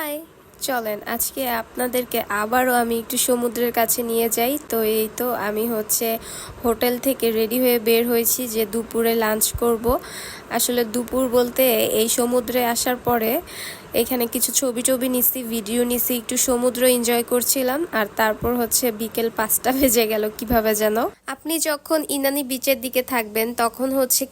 High, চলেন আজকে আপনাদেরকে আবারও আমি একটু সমুদ্রের কাছে নিয়ে যাই। তো এই তো আমি হোটেল থেকে রেডি হয়ে বের হয়েছি যে দুপুরে লাঞ্চ করব। আসলে দুপুর বলতে এই সমুদ্রে আসার পরে এখানে কিছু ছবি টবি নিছি, ভিডিও নিছি, একটু সমুদ্র এনজয় করছিলাম। আর তারপর বিকেল 5টা বেজে গেল কিভাবে যেন। আপনি যখন ইনানি বিচের দিকে থাকবেন তখন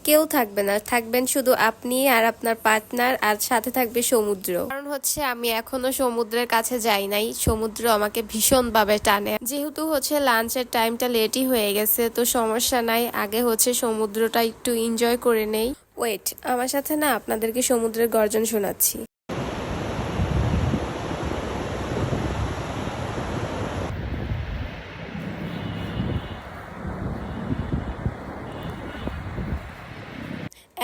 কেউ থাকবে না, থাকবেন শুধু আপনি আর আপনার পার্টনার, আর সাথে থাকবে সমুদ্র। কারণ আমি এখনো সমুদ্রের কাছে যাই নাই, সমুদ্র আমাকে ভীষণ ভাবে টানে। যেহেতু লাঞ্চের টাইমটা লেটই হয়ে গেছে, তো সমস্যা নাই, আগে সমুদ্রটা একটু এনজয় করে নেই। ওয়েট, আমার সাথে না আপনাদেরকে সমুদ্রের গর্জন শোনাচ্ছি।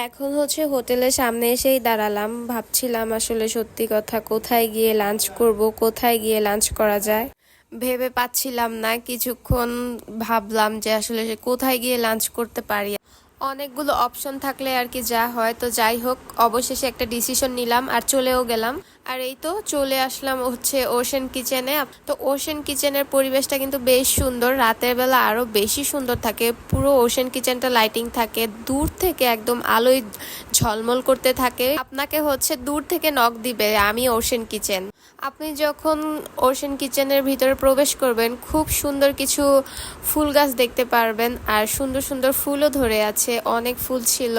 এখন হোটেলের সামনে এসেই দাঁড়ালাম, ভাবছিলাম আসলে সত্যি কথা কোথায় গিয়ে লাঞ্চ করব, কোথায় গিয়ে লাঞ্চ করা যায় ভেবে পাচ্ছিলাম না। কিছুক্ষণ ভাবলাম যে আসলে কোথায় গিয়ে লাঞ্চ করতে পারি। অনেকগুলো অপশন থাকলে আর কি যা হয়, তো যাই হোক অবশেষে একটা ডিসিশন নিলাম আর চলেও গেলাম। আর এই তো চলে আসলাম ওশেন কিচেনে। তো ওশেন কিচেনের পরিবেশটা কিন্তু বেশ সুন্দর, রাতের বেলা আরো বেশি সুন্দর থাকে। পুরো ওশেন কিচেনটা লাইটিং থাকে, দূর থেকে একদম আলোয় ঝলমল করতে থাকে। আপনাকে দূর থেকে নক দিবে আমি ওশেন কিচেন। আপনি যখন ওশেন কিচেনের ভিতরে প্রবেশ করবেন, খুব সুন্দর কিছু ফুল গাছ দেখতে পারবেন, আর সুন্দর সুন্দর ফুলও ধরে আছে, অনেক ফুল ছিল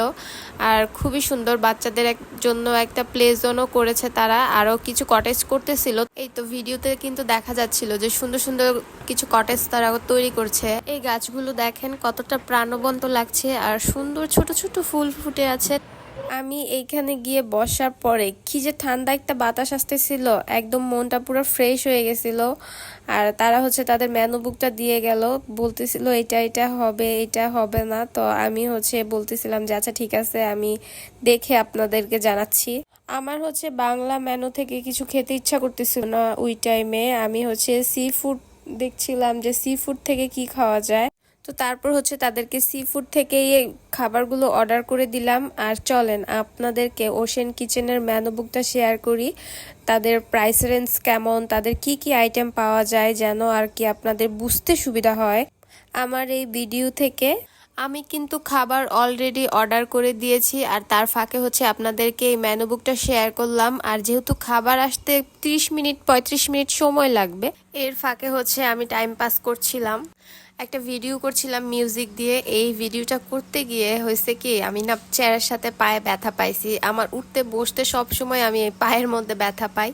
আর খুবই সুন্দর। বাচ্চাদের জন্য একটা প্লে জোনও করেছে তারা, আরো কিছু কটেজ করতেছিল। এই তো ভিডিওতে কিন্তু দেখা যাচ্ছিল যে সুন্দর সুন্দর কিছু কটেজ তারা তৈরি করছে। এই গাছগুলো দেখেন কতটা প্রাণবন্ত লাগছে, আর সুন্দর ছোট ছোট ফুল ফুটে আছে। আমি এইখানে গিয়ে বসার পরে কি যে ঠান্ডা একটা বাতাস আসতেছিল, একদম মনটা পুরো ফ্রেশ হয়ে গেছিল। আর তারা তাদের মেনু বুকটা দিয়ে গেল, বলতেছিল এটা এটা হবে, এটা হবে না। তো আমি বলতেছিলাম যে আচ্ছা ঠিক আছে, আমি দেখে আপনাদেরকে জানাচ্ছি। আমার বাংলা মেনু থেকে কিছু খেতে ইচ্ছা করতেছিল না ওই টাইমে। আমি সি ফুড দেখছিলাম যে সি ফুড থেকে কি খাওয়া যায়। তো তারপর তাদেরকে সি ফুড থেকেই এই খাবারগুলো অর্ডার করে দিলাম। আর চলেন আপনাদেরকে ওশেন কিচেনের মেনু বুকটা শেয়ার করি, তাদের প্রাইস রেঞ্জ কেমন, তাদের কি কি আইটেম পাওয়া যায়, যেন আর কি আপনাদের বুঝতে সুবিধা হয় আমার এই ভিডিও থেকে। আমি কিন্তু খাবার অলরেডি অর্ডার করে দিয়েছি, আর তার ফাঁকে আপনাদেরকে এই মেনু বুকটা শেয়ার করলাম। আর যেহেতু খাবার আসতে 30 মিনিট 35 মিনিট সময় লাগবে, এর ফাঁকে আমি টাইম পাস করছিলাম, একটা ভিডিও করছিলাম মিউজিক দিয়ে। এই ভিডিওটা করতে গিয়ে হয়েছে কি, আমি না চেয়ারের সাথে পায়ে ব্যথা পাইছি। আমার উঠতে বসতে সব সময় আমি এই পায়ের মধ্যে ব্যথা পাই।